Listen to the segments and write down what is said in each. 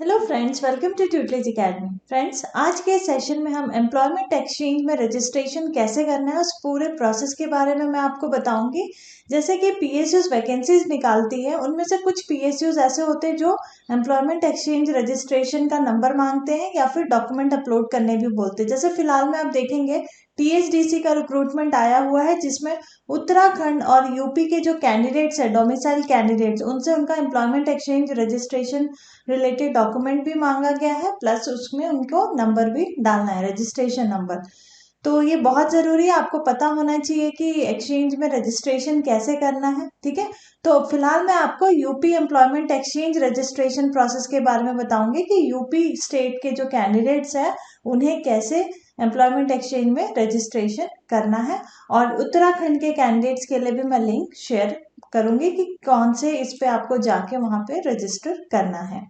Hello friends, welcome to tutelage academy. Friends, आज के session में हम एम्प्लॉयमेंट एक्सचेंज में रजिस्ट्रेशन कैसे करना है उस पूरे प्रोसेस के बारे में मैं आपको बताऊंगी। जैसे कि पीएसयूज वैकेंसीज निकालती है, उनमें से कुछ पीएसयूज ऐसे होते हैं जो एम्प्लॉयमेंट एक्सचेंज रजिस्ट्रेशन का नंबर मांगते हैं या फिर डॉक्यूमेंट अपलोड करने भी बोलते हैं। जैसे फिलहाल में आप देखेंगे टीएचडीसी का रिक्रूटमेंट आया हुआ है, जिसमें उत्तराखंड और यूपी के जो कैंडिडेट्स है, डोमिसाइल कैंडिडेट्स, उनसे उनका employment exchange registration related document भी मांगा गया है, प्लस उसमें उनको नंबर भी डालना है, रजिस्ट्रेशन नंबर। तो ये बहुत ज़रूरी है, आपको पता होना चाहिए कि एक्सचेंज में रजिस्ट्रेशन कैसे करना है। ठीक है, तो फिलहाल मैं आपको UP employment exchange registration process के बारे में बताऊंगी कि यूपी स्टेट के जो कैंडिडेट्स हैं उन्हें कैसे एम्प्लॉयमेंट एक्सचेंज में रजिस्ट्रेशन करना है। और उत्तराखंड के कैंडिडेट्स के लिए भी मैं लिंक शेयर करूंगी कि कौन से इस पे आपको जाके वहां पे रजिस्टर करना है।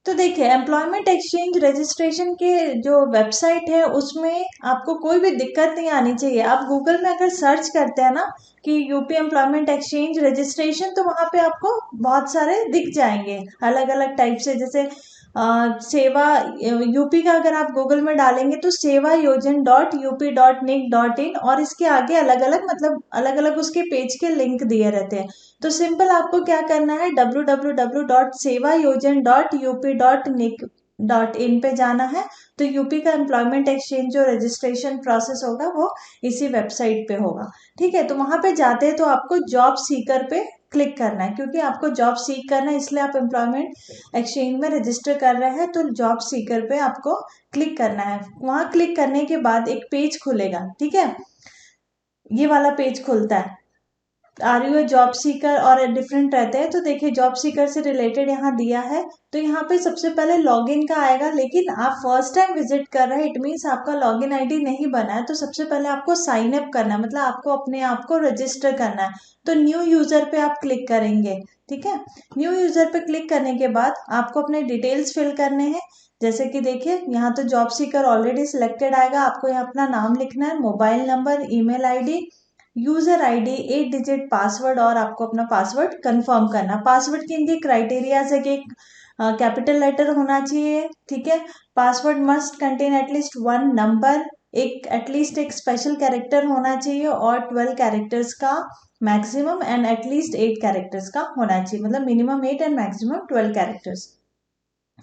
तो देखिए, एम्प्लॉयमेंट एक्सचेंज रजिस्ट्रेशन के जो वेबसाइट है उसमें आपको कोई भी दिक्कत नहीं आनी चाहिए। आप गूगल में अगर सर्च करते हैं ना कि यूपी एम्प्लॉयमेंट एक्सचेंज रजिस्ट्रेशन, तो वहां पे आपको बहुत सारे दिख जाएंगे अलग अलग टाइप से। जैसे सेवा यूपी का अगर आप गूगल में डालेंगे तो सेवा योजन .up.nic.in, और इसके आगे अलग अलग मतलब अलग अलग उसके पेज के लिंक दिए रहते हैं। तो सिंपल आपको क्या करना है, www.sevayojan.up.nic.in पे जाना है। तो यूपी का एम्प्लॉयमेंट एक्सचेंज जो रजिस्ट्रेशन प्रोसेस होगा वो इसी वेबसाइट पे होगा। ठीक है, तो वहां पे जाते हैं तो आपको जॉब सीकर पे क्लिक करना है, क्योंकि आपको जॉब सीक करना है, इसलिए आप एम्प्लॉयमेंट एक्सचेंज में रजिस्टर कर रहे हैं। तो जॉब सीकर पे आपको क्लिक करना है। वहां क्लिक करने के बाद एक पेज खुलेगा। ठीक है, ये वाला पेज खुलता है। Are you a job seeker और डिफरेंट रहते हैं। तो देखिए, जॉब सीकर से रिलेटेड यहाँ दिया है। तो यहाँ पे सबसे पहले लॉगिन का आएगा, लेकिन आप फर्स्ट टाइम विजिट कर रहे हैं, इट मीन्स आपका लॉगिन आईडी नहीं बना है। तो सबसे पहले आपको साइन अप करना है, मतलब आपको अपने आप को रजिस्टर करना है। तो न्यू यूजर पे आप क्लिक करेंगे। ठीक है, न्यू यूजर पे क्लिक करने के बाद आपको अपने डिटेल्स फिल करने हैं। जैसे कि देखिए, यहाँ तो जॉब सीकर ऑलरेडी सिलेक्टेड आएगा। आपको यहाँ अपना नाम लिखना है, mobile number, email ID, user ID, 8 digit password, और आपको अपना पासवर्ड कंफर्म करना। पासवर्ड के इनके क्राइटेरियाज है कि कैपिटल लेटर होना चाहिए। ठीक है, password must contain at least 1 number, एक एटलीस्ट एक स्पेशल कैरेक्टर होना चाहिए, और 12 कैरेक्टर्स का मैक्सिमम एंड एटलीस्ट 8 कैरेक्टर्स का होना चाहिए, मतलब minimum 8 and maximum 12 characters.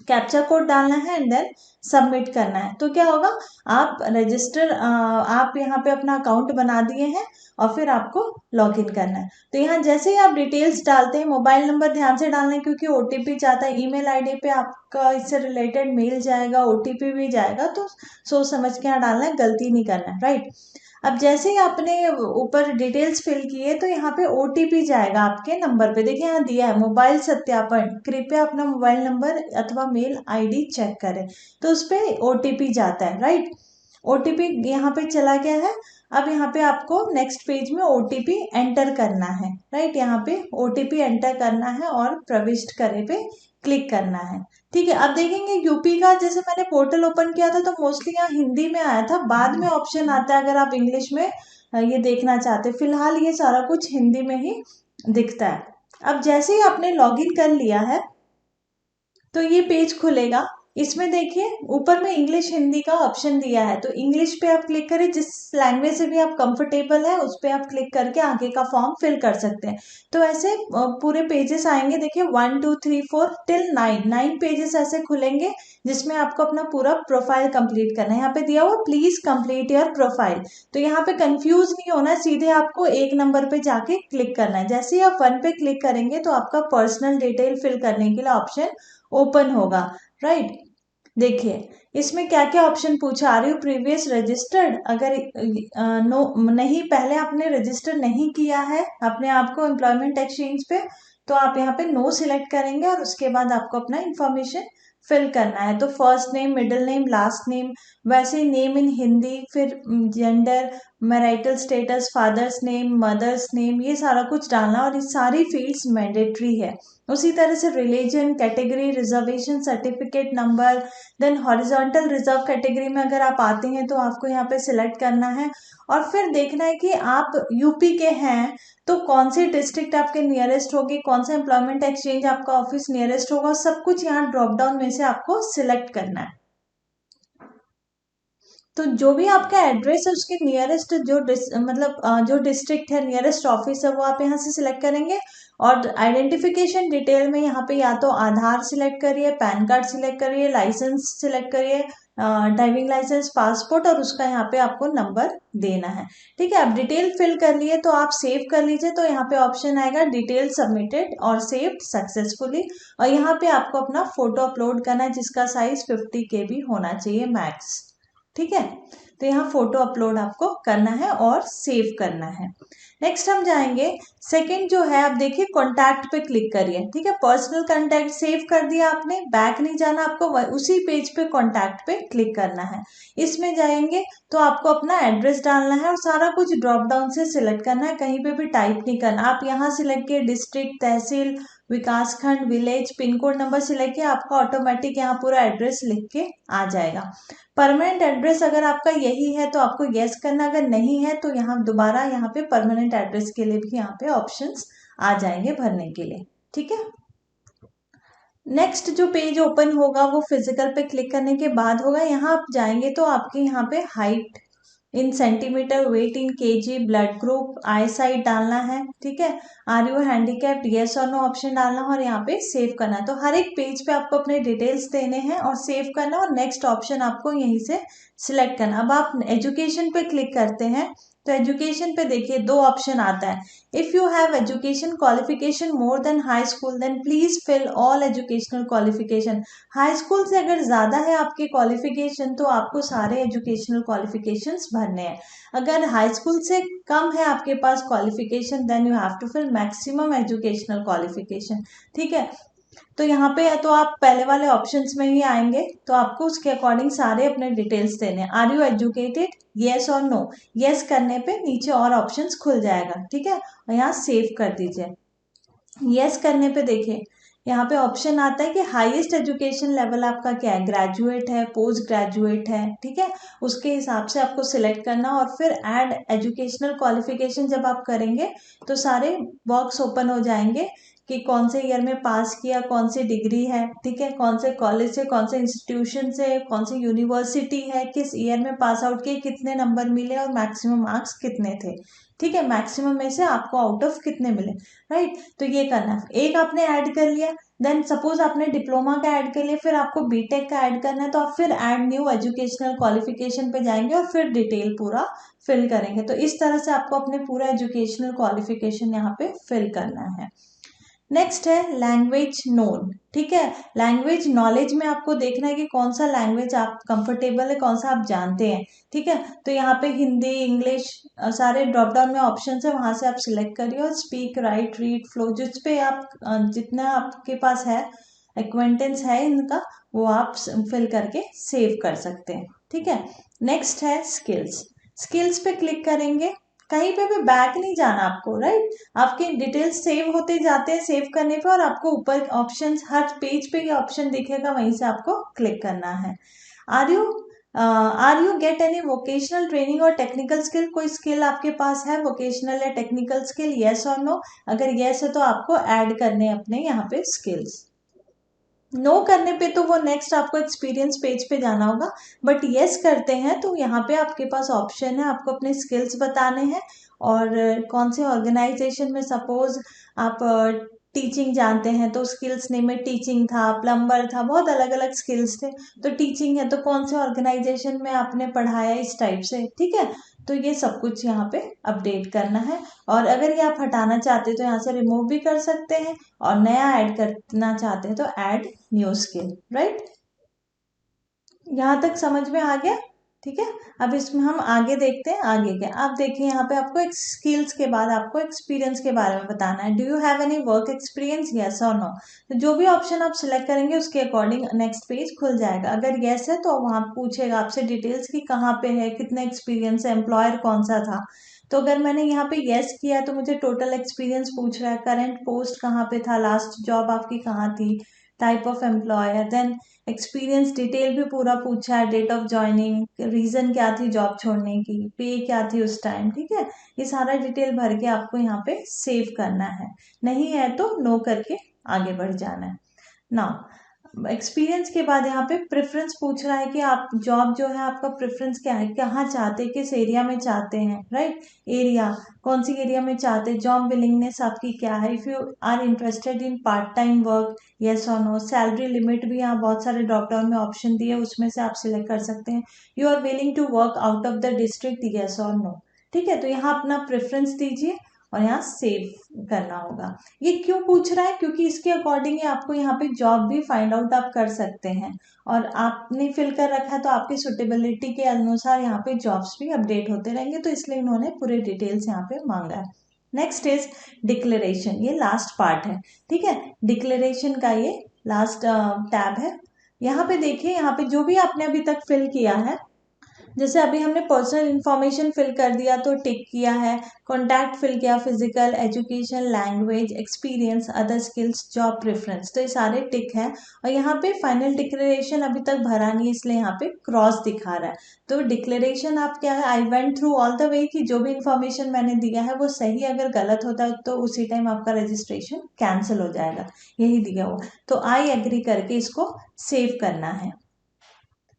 Captcha code डालना है एंड देन सबमिट करना है। तो क्या होगा, आप रजिस्टर आप यहाँ पे अपना अकाउंट बना दिए हैं, और फिर आपको लॉगिन करना है। तो यहाँ जैसे ही आप डिटेल्स डालते हैं, मोबाइल नंबर ध्यान से डालना है क्योंकि ओटीपी चाहता है। ईमेल आईडी पे आपका इससे रिलेटेड मेल जाएगा, ओटीपी भी जाएगा, तो सोच समझ के यहाँ डालना है, गलती नहीं करना है, राइट। अब जैसे ही आपने ऊपर डिटेल्स फिल किए तो यहाँ पे ओटीपी जाएगा आपके नंबर पे। देखिए, यहाँ दिया है मोबाइल सत्यापन, कृपया अपना मोबाइल नंबर अथवा मेल आईडी चेक करें। तो उस पर ओटीपी जाता है, राइट। ओटीपी यहाँ पे चला गया है। अब यहाँ पे आपको नेक्स्ट पेज में ओटीपी एंटर करना है, राइट। यहाँ पे ओटीपी एंटर करना है और प्रविष्ट करे पे क्लिक करना है। ठीक है, अब देखेंगे यूपी का, जैसे मैंने पोर्टल ओपन किया था तो मोस्टली यहाँ हिंदी में आया था, बाद में ऑप्शन आता है अगर आप इंग्लिश में ये देखना चाहते हैं। फिलहाल ये सारा कुछ हिंदी में ही दिखता है। अब जैसे ही आपने लॉगिन कर लिया है तो ये पेज खुलेगा। इसमें देखिए ऊपर में इंग्लिश हिंदी का ऑप्शन दिया है, तो इंग्लिश पे आप क्लिक करें, जिस लैंग्वेज से भी आप कंफर्टेबल है उस पे आप क्लिक करके आगे का फॉर्म फिल कर सकते हैं। तो ऐसे पूरे पेजेस आएंगे। देखिए 1 2 3 4 till 9 पेजेस ऐसे खुलेंगे, जिसमें आपको अपना पूरा प्रोफाइल कंप्लीट करना है। यहाँ पे दिया हुआ प्लीज कंप्लीट योर प्रोफाइल। तो यहाँ पे कंफ्यूज नहीं होना, सीधे आपको 1 नंबर पे जाके क्लिक करना है। जैसे ही आप 1 पे क्लिक करेंगे तो आपका पर्सनल डिटेल फिल करने के लिए ऑप्शन ओपन होगा, राइट। देखिए इसमें क्या क्या ऑप्शन पूछा, आर यू प्रीवियस रजिस्टर्ड। अगर नो नहीं, पहले आपने रजिस्टर नहीं किया है अपने आप को एम्प्लॉयमेंट एक्सचेंज पे, तो आप यहाँ पे नो सिलेक्ट करेंगे और उसके बाद आपको अपना इंफॉर्मेशन फिल करना है। तो first name, middle name, last name, वैसे नेम इन हिंदी, फिर gender, marital status, father's name, mother's name, ये सारा कुछ डालना और ये सारी फील्ड्स मैंडेटरी है। उसी तरह से religion, category, reservation certificate number, then horizontal reserve category में अगर आप आते हैं तो आपको यहाँ पे सिलेक्ट करना है और फिर देखना है कि आप यूपी के हैं तो कौन सी डिस्ट्रिक्ट आपके नियरेस्ट होगी, कौन सा एम्प्लॉयमेंट एक्सचेंज आपका ऑफिस नियरेस्ट होगा, सब कुछ यहाँ ड्रॉप डाउन में से आपको सिलेक्ट करना है। तो जो भी आपका एड्रेस है उसके नियरेस्ट जो डिस्ट्रिक्ट है, नियरेस्ट ऑफिस है, वो आप यहाँ से सिलेक्ट करेंगे और आइडेंटिफिकेशन डिटेल में यहाँ पे या तो आधार सिलेक्ट करिए, पैन कार्ड सिलेक्ट करिए, लाइसेंस सिलेक्ट करिए, ड्राइविंग लाइसेंस, पासपोर्ट, और उसका यहाँ पे आपको नंबर देना है। ठीक है, आप डिटेल फिल कर लिए तो आप सेव कर लीजिए। तो यहाँ पे ऑप्शन आएगा डिटेल सबमिटेड और सेव्ड सक्सेसफुली, और यहाँ पे आपको अपना फोटो अपलोड करना है जिसका साइज 50 KB होना चाहिए मैक्स। ठीक है, तो यहाँ फोटो अपलोड आपको करना है और सेव करना है। नेक्स्ट हम जाएंगे, सेकंड जो है आप देखिए कॉन्टैक्ट पे क्लिक करिए। ठीक है, पर्सनल कॉन्टैक्ट सेव कर दिया आपने, बैक नहीं जाना आपको, उसी पेज पे कॉन्टैक्ट पे क्लिक करना है। इसमें जाएंगे तो आपको अपना एड्रेस डालना है और सारा कुछ ड्रॉप डाउन से सिलेक्ट करना है, कहीं पे भी टाइप नहीं करना। आप यहाँ सिलेक्ट किए डिस्ट्रिक्ट, तहसील, विकास खंड, village, pin code number select किया, आपका ऑटोमेटिक यहाँ पूरा एड्रेस लिख के आ जाएगा। परमानेंट एड्रेस अगर आपका यही है तो आपको यस करना, अगर नहीं है तो यहाँ दोबारा यहाँ पे परमानेंट एड्रेस के लिए भी यहाँ पे ऑप्शंस आ जाएंगे भरने के लिए। ठीक है, नेक्स्ट जो पेज ओपन होगा वो फिजिकल पे क्लिक करने के बाद होगा। यहाँ आप जाएंगे तो आपके यहाँ पे height in centimetre, weight in KG, blood group, eye sight डालना है। ठीक है, आर यू हैंडीकैप्ड, येस और नो ऑप्शन डालना है और यहाँ पे सेव करना है। तो हर एक पेज पे आपको अपने डिटेल्स देने हैं और सेव करना और नेक्स्ट ऑप्शन आपको यहीं से सिलेक्ट करना। अब आप एजुकेशन पे क्लिक करते हैं तो एजुकेशन पे देखिए दो ऑप्शन आता है। If you have education qualification more than high school then please fill all educational qualification. High school से अगर ज़्यादा है आपके क्वालिफिकेशन तो आपको सारे एजुकेशनल क्वालिफिकेशंस भरने हैं। अगर हाई स्कूल से कम है आपके पास qualification then you have to fill maximum educational qualification. ठीक है, तो यहाँ पे तो आप पहले वाले ऑप्शंस में ही आएंगे तो आपको उसके अकॉर्डिंग सारे अपने डिटेल्स देने। आर यू एजुकेटेड, येस और नो, येस करने पे नीचे और ऑप्शंस खुल जाएगा। ठीक है, और यहाँ सेव कर दीजिए। यस करने पे देखिए यहाँ पे ऑप्शन आता है कि हाईएस्ट एजुकेशन लेवल आपका क्या है, ग्रेजुएट है, पोस्ट ग्रेजुएट है। ठीक है, उसके हिसाब से आपको सिलेक्ट करना और फिर ऐड एजुकेशनल क्वालिफिकेशन जब आप करेंगे तो सारे बॉक्स ओपन हो जाएंगे कि कौन से ईयर में पास किया, कौन सी डिग्री है। ठीक है, कौन से कॉलेज से, कौन से इंस्टीट्यूशन से, कौन सी यूनिवर्सिटी है, किस ईयर में पास आउट किए, कितने नंबर मिले और मैक्सिमम मार्क्स कितने थे। ठीक है, मैक्सिमम में से आपको आउट ऑफ कितने मिले। राइट, तो ये करना है। एक आपने ऐड कर लिया, देन सपोज आपने डिप्लोमा का ऐड कर लिया, फिर आपको बीटेक का ऐड करना है तो आप फिर ऐड न्यू एजुकेशनल क्वालिफिकेशन पे जाएंगे और फिर डिटेल पूरा फिल करेंगे। तो इस तरह से आपको अपने पूरा एजुकेशनल क्वालिफिकेशन यहाँ पे फिल करना है। नेक्स्ट है लैंग्वेज नोन। ठीक है, लैंग्वेज नॉलेज में आपको देखना है कि कौन सा लैंग्वेज आप कंफर्टेबल है, कौन सा आप जानते हैं। ठीक है, तो यहाँ पे हिंदी, इंग्लिश सारे ड्रॉप डाउन में ऑप्शन है, वहां से आप सिलेक्ट करिए और स्पीक, राइट, रीड, फ्लो, जिस पे आप जितना आपके पास है एक्वेंटेंस है इनका वो आप फिल करके सेव कर सकते हैं। ठीक है, नेक्स्ट है स्किल्स। स्किल्स पे क्लिक करेंगे, कहीं पे भी बैक नहीं जाना आपको। राइट, आपके डिटेल्स सेव होते जाते हैं सेव करने पे और आपको ऊपर ऑप्शन हर पेज पे ये ऑप्शन दिखेगा, वहीं से आपको क्लिक करना है। Are you get any vocational training और टेक्निकल स्किल, कोई स्किल आपके पास है वोकेशनल या टेक्निकल स्किल, येस और नो। अगर येस है तो आपको ऐड करने अपने यहाँ पे स्किल्स। नो करने पे तो वो नेक्स्ट आपको एक्सपीरियंस पेज पे जाना होगा, बट येस करते हैं तो यहाँ पे आपके पास ऑप्शन है, आपको अपने स्किल्स बताने हैं और कौन से ऑर्गेनाइजेशन में, सपोज आप टीचिंग जानते हैं तो स्किल्स नेम में टीचिंग था, प्लम्बर था, बहुत अलग अलग स्किल्स थे। तो टीचिंग है तो कौन से ऑर्गेनाइजेशन में आपने पढ़ाया, इस टाइप से। ठीक है, तो ये सब कुछ यहाँ पे अपडेट करना है और अगर ये आप हटाना चाहते हैं तो यहाँ से रिमूव भी कर सकते हैं और नया ऐड करना चाहते हैं तो ऐड न्यू स्किल। राइट, यहाँ तक समझ में आ गया। ठीक है, अब इसमें हम आगे देखते हैं। आगे क्या, आप देखिए यहाँ पे आपको एक स्किल्स के बाद आपको एक्सपीरियंस के बारे में बताना है। Do you have any work experience, yes और नो। तो जो भी ऑप्शन आप सिलेक्ट करेंगे उसके अकॉर्डिंग नेक्स्ट पेज खुल जाएगा। अगर यस है तो वहाँ पूछेगा आपसे डिटेल्स कि कहाँ पे है, कितना एक्सपीरियंस है, एम्प्लॉयर कौन सा था। तो अगर मैंने यहाँ पे यस किया तो मुझे टोटल एक्सपीरियंस पूछ रहा है, करंट पोस्ट कहाँ पे था, लास्ट जॉब आपकी कहाँ थी, type of employer, then experience detail भी पूरा पूछा है, डेट ऑफ ज्वाइनिंग, रीजन क्या थी जॉब छोड़ने की, पे क्या थी उस टाइम। ठीक है, ये सारा डिटेल भर के आपको यहाँ पे सेव करना है, नहीं है तो नो करके आगे बढ़ जाना है। नाउ एक्सपीरियंस के बाद यहाँ पे प्रेफरेंस पूछ रहा है कि आप जॉब जो है आपका प्रेफरेंस क्या है, कहाँ चाहते हैं, किस एरिया में चाहते हैं, राइट। एरिया, कौन सी एरिया में चाहते हैं, जॉब विलिंगनेस आपकी क्या है, if you are interested in part time work, yes और नो। सैलरी लिमिट भी यहाँ बहुत सारे ड्रॉप डाउन में ऑप्शन दिए, उसमें से आप सिलेक्ट कर सकते हैं। You are willing to work out of the district, yes और नो। ठीक है, तो यहाँ अपना प्रेफरेंस दीजिए और यहाँ सेव करना होगा। ये क्यों पूछ रहा है, क्योंकि इसके अकॉर्डिंग ही आपको यहाँ पे जॉब भी फाइंड आउट आप कर सकते हैं, और आपने फिल कर रखा है तो आपकी सुटेबिलिटी के अनुसार यहाँ पे जॉब्स भी अपडेट होते रहेंगे, तो इसलिए इन्होंने पूरे डिटेल्स यहाँ पे मांगा है। नेक्स्ट इज डिक्लेरेशन, ये लास्ट पार्ट है। ठीक है, डिक्लेरेशन का ये लास्ट टैब है। यहाँ पे देखिए, यहाँ पे जो भी आपने अभी तक फिल किया है, जैसे अभी हमने पर्सनल इन्फॉर्मेशन फिल कर दिया तो टिक किया है, कॉन्टैक्ट फिल किया, physical, education, language, experience, other skills, job preference, तो ये सारे टिक है। और यहाँ पे फाइनल डिक्लेरेशन अभी तक भरा नहीं है, इसलिए यहाँ पे क्रॉस दिखा रहा है। तो डिक्लेरेशन आप क्या है, I went through all the way कि जो भी इन्फॉर्मेशन मैंने दिया है वो सही, अगर गलत होता है तो उसी टाइम आपका रजिस्ट्रेशन कैंसिल हो जाएगा, यही दिया हुआ। तो आई एग्री करके इसको सेव करना है।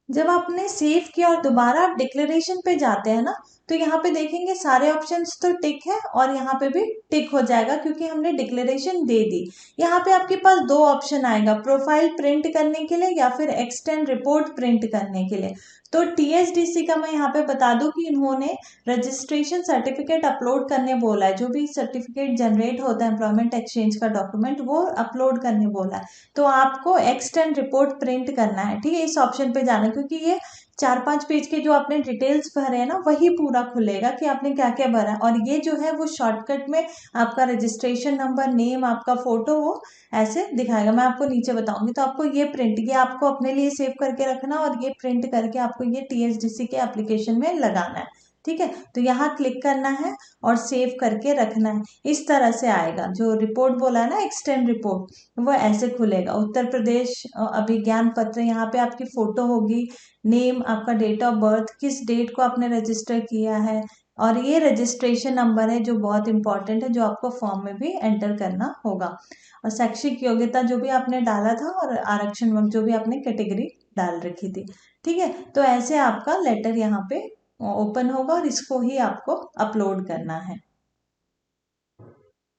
जब आपने सेव किया और दोबारा आप डिक्लेरेशन पे जाते हैं ना, तो यहाँ पे देखेंगे सारे ऑप्शंस तो टिक है और यहाँ पे भी टिक हो जाएगा, क्योंकि हमने डिक्लेरेशन दे दी। यहाँ पे आपके पास दो ऑप्शन आएगा, प्रोफाइल प्रिंट करने के लिए या फिर एक्सटेंड रिपोर्ट प्रिंट करने के लिए। तो टीएचडीसी का मैं यहाँ पे बता दूं कि इन्होंने रजिस्ट्रेशन सर्टिफिकेट अपलोड करने बोला है, जो भी सर्टिफिकेट जनरेट होता है एम्प्लॉयमेंट एक्सचेंज का डॉक्यूमेंट, वो अपलोड करने बोला है। तो आपको एक्सटेंड रिपोर्ट प्रिंट करना है। ठीक है, इस ऑप्शन पे जाना, क्योंकि ये 4-5 पेज के जो आपने डिटेल्स भरे हैं ना, वही पूरा खुलेगा कि आपने क्या क्या भरा है। और ये जो है वो शॉर्टकट में आपका रजिस्ट्रेशन नंबर, नेम, आपका फोटो वो ऐसे दिखाएगा। मैं आपको नीचे बताऊंगी। तो आपको ये प्रिंट, ये आपको अपने लिए सेव करके रखना, और ये प्रिंट करके आपको ये टीएचडीसी के एप्लीकेशन में लगाना है। ठीक है, तो यहाँ क्लिक करना है और सेव करके रखना है। इस तरह से आएगा, जो रिपोर्ट बोला है ना एक्सटेंड रिपोर्ट, वो ऐसे खुलेगा। उत्तर प्रदेश अभिज्ञान पत्र, यहाँ पे आपकी फोटो होगी, नेम, आपका डेट ऑफ बर्थ, किस डेट को आपने रजिस्टर किया है, और ये रजिस्ट्रेशन नंबर है जो बहुत इंपॉर्टेंट है, जो आपको फॉर्म में भी एंटर करना होगा। और शैक्षिक योग्यता जो भी आपने डाला था, और आरक्षण वर्ग जो भी आपने कैटेगरी डाल रखी थी। ठीक है, तो ऐसे आपका लेटर यहाँ पे ओपन होगा और इसको ही आपको अपलोड करना है।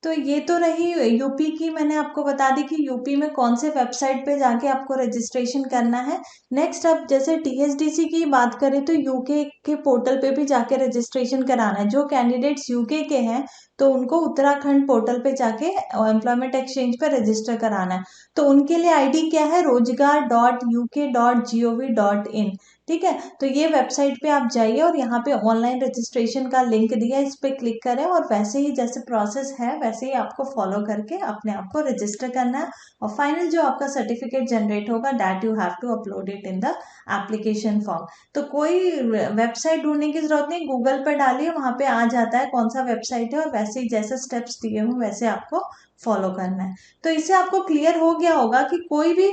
तो ये तो रही यूपी की, मैंने आपको बता दी कि यूपी में कौन से वेबसाइट पे जाके आपको रजिस्ट्रेशन करना है। नेक्स्ट, अब जैसे टीएचडीसी की बात करें तो यूके के पोर्टल पे भी जाके रजिस्ट्रेशन कराना है। जो कैंडिडेट्स यूके के हैं तो उनको उत्तराखंड पोर्टल पे जाके एम्प्लॉयमेंट एक्सचेंज पे रजिस्टर कराना है। तो उनके लिए आईडी क्या है, rozgar.uk.gov.in। ठीक है, तो ये वेबसाइट पे आप जाइए और यहाँ पे ऑनलाइन रजिस्ट्रेशन का लिंक दिया है, इस पे क्लिक करें, और वैसे ही जैसे प्रोसेस है वैसे ही आपको फॉलो करके अपने आप को रजिस्टर करना है। और फाइनल जो आपका सर्टिफिकेट जनरेट होगा, that you have to upload it in the application form. तो कोई वेबसाइट ढूंढने की जरूरत नहीं, गूगल पर डालिए, वहाँ पे आ जाता है कौन सा वेबसाइट है, और वैसे ही जैसे स्टेप्स दिए हों वैसे आपको फॉलो करना है। तो इससे आपको क्लियर हो गया होगा कि कोई भी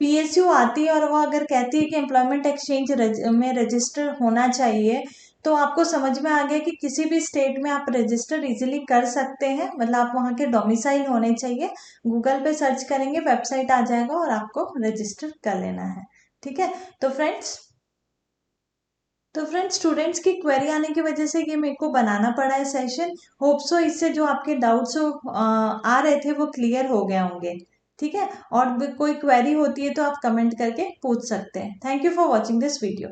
पीएसयू आती है और वो अगर कहती है कि एम्प्लॉयमेंट एक्सचेंज में रजिस्टर होना चाहिए, तो आपको समझ में आ गया कि किसी भी स्टेट में आप रजिस्टर इजीली कर सकते हैं, मतलब आप वहाँ के डोमिसाइल होने चाहिए। गूगल पे सर्च करेंगे, वेबसाइट आ जाएगा और आपको रजिस्टर कर लेना है। ठीक है, तो फ्रेंड्स स्टूडेंट्स की क्वेरी आने की वजह से ये मेरे को बनाना पड़ा है सेशन। होप सो इससे जो आपके डाउट्स आ रहे थे वो क्लियर हो गए होंगे। ठीक है, और भी कोई क्वेरी होती है तो आप कमेंट करके पूछ सकते हैं। Thank you for watching this video.